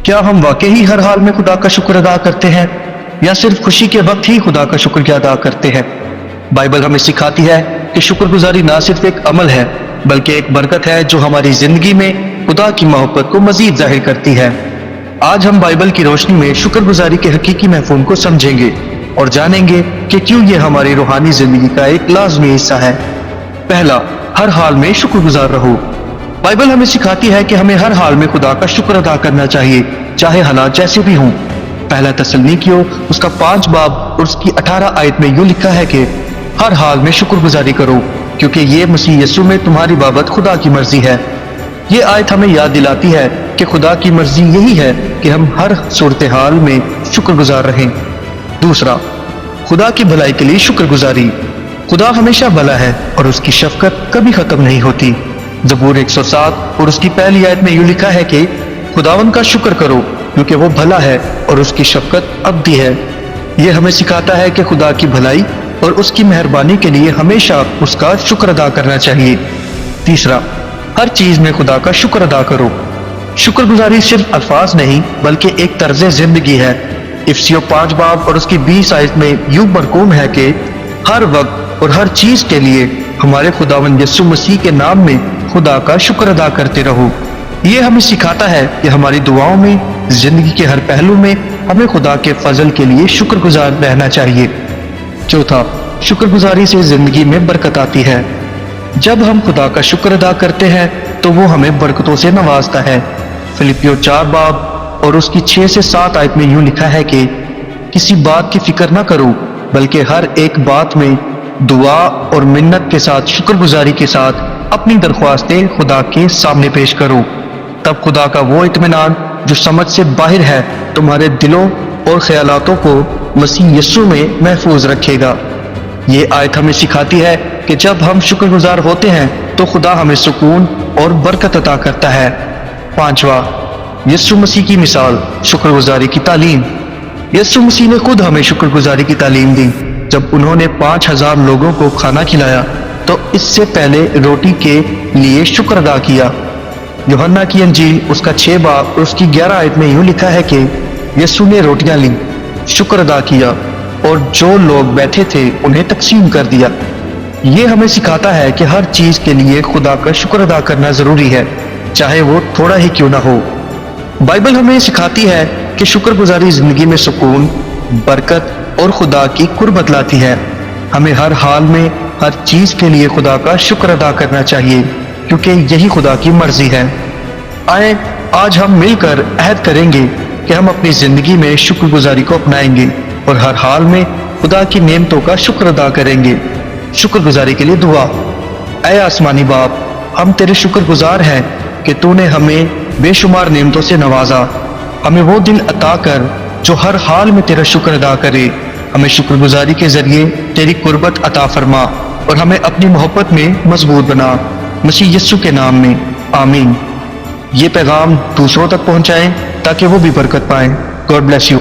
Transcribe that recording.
کیا ہم واقعی ہر حال میں خدا کا شکر ادا کرتے ہیں یا صرف خوشی کے وقت ہی خدا کا شکر ادا کرتے ہیں؟ بائبل ہمیں سکھاتی ہے کہ شکر گزاری نہ صرف ایک عمل ہے بلکہ ایک برکت ہے جو ہماری زندگی میں خدا کی محبت کو مزید ظاہر کرتی ہے۔ آج ہم بائبل کی روشنی میں شکر گزاری کے حقیقی مفہوم کو سمجھیں گے اور جانیں گے کہ کیوں یہ ہماری روحانی زندگی کا ایک لازمی حصہ ہے۔ پہلا، ہر حال میں شکر گزار رہو۔ بائبل ہمیں سکھاتی ہے کہ ہمیں ہر حال میں خدا کا شکر ادا کرنا چاہیے، چاہے حالات جیسے بھی ہوں۔ پہلا تسلنیکیوں اس کا 5 باب اور اس کی 18 آیت میں یوں لکھا ہے کہ ہر حال میں شکر گزاری کرو کیونکہ یہ مسیح یسوع میں تمہاری بابت خدا کی مرضی ہے۔ یہ آیت ہمیں یاد دلاتی ہے کہ خدا کی مرضی یہی ہے کہ ہم ہر صورتحال میں شکر گزار رہیں۔ دوسرا، خدا کی بھلائی کے لیے شکر گزاری۔ خدا ہمیشہ بھلا ہے اور اس کی شفقت کبھی ختم نہیں ہوتی۔ زبور 107 اور اس کی پہلی آیت میں یوں لکھا ہے کہ خداوند کا شکر کرو کیونکہ وہ بھلا ہے اور اس کی شفقت ابدی ہے۔ یہ ہمیں سکھاتا ہے کہ خدا کی بھلائی اور اس کی مہربانی کے لیے ہمیشہ اس کا شکر ادا کرنا چاہیے۔ تیسرا، ہر چیز میں خدا کا شکر ادا کرو۔ شکر گزاری صرف الفاظ نہیں بلکہ ایک طرز زندگی ہے۔ افسیوں 5 باب اور اس کی 20 آیت میں یوں مرقوم ہے کہ ہر وقت اور ہر چیز کے لیے ہمارے خداوند یسوع مسیح کے نام میں خدا کا شکر ادا کرتے رہو۔ یہ ہمیں سکھاتا ہے کہ ہماری دعاؤں میں، زندگی کے ہر پہلو میں ہمیں خدا کے فضل کے لیے شکر گزار رہنا چاہیے۔ چوتھا، شکر گزاری سے زندگی میں برکت آتی ہے۔ جب ہم خدا کا شکر ادا کرتے ہیں تو وہ ہمیں برکتوں سے نوازتا ہے۔ فلپیوں 4 باب اور اس کی 6 سے 7 آیت میں یوں لکھا ہے کہ کسی بات کی فکر نہ کرو بلکہ ہر ایک بات میں دعا اور منت کے ساتھ شکر گزاری کے ساتھ اپنی درخواستیں خدا کے سامنے پیش کرو۔ تب خدا کا وہ اطمینان جو سمجھ سے باہر ہے تمہارے دلوں اور خیالاتوں کو مسیح یسوع میں محفوظ رکھے گا۔ یہ آیت ہمیں سکھاتی ہے کہ جب ہم شکر گزار ہوتے ہیں تو خدا ہمیں سکون اور برکت عطا کرتا ہے۔ پانچواں، یسوع مسیح کی مثال، شکر گزاری کی تعلیم۔ یسوع مسیح نے خود ہمیں شکر گزاری کی تعلیم دی۔ جب انہوں نے 5000 لوگوں کو کھانا کھلایا تو اس سے پہلے روٹی کے لیے شکر ادا کیا۔ یوحنا کی انجیل اس کا 6 باب اور اس کی 11 آیت میں یوں لکھا ہے کہ یسوع نے روٹیاں لیں، شکر ادا کیا اور جو لوگ بیٹھے تھے انہیں تقسیم کر دیا۔ یہ ہمیں سکھاتا ہے کہ ہر چیز کے لیے خدا کا شکر ادا کرنا ضروری ہے، چاہے وہ تھوڑا ہی کیوں نہ ہو۔ بائبل ہمیں سکھاتی ہے کہ شکر گزاری زندگی میں سکون، برکت اور خدا کی قربت لاتی ہے۔ ہمیں ہر حال میں ہر چیز کے لیے خدا کا شکر ادا کرنا چاہیے کیونکہ یہی خدا کی مرضی ہے۔ آئیں آج ہم مل کر عہد کریں گے کہ ہم اپنی زندگی میں شکر گزاری کو اپنائیں گے اور ہر حال میں خدا کی نعمتوں کا شکر ادا کریں گے۔ شکر گزاری کے لیے دعا۔ اے آسمانی باپ، ہم تیرے شکر گزار ہیں کہ تو نے ہمیں بے شمار نعمتوں سے نوازا۔ ہمیں وہ دل عطا کر جو ہر حال میں تیرا شکر ادا کرے۔ ہمیں شکر گزاری کے ذریعے تیری قربت عطا فرما اور ہمیں اپنی محبت میں مضبوط بنا، مسیح یسوع کے نام میں، آمین۔ یہ پیغام دوسروں تک پہنچائیں تاکہ وہ بھی برکت پائیں۔ God bless you.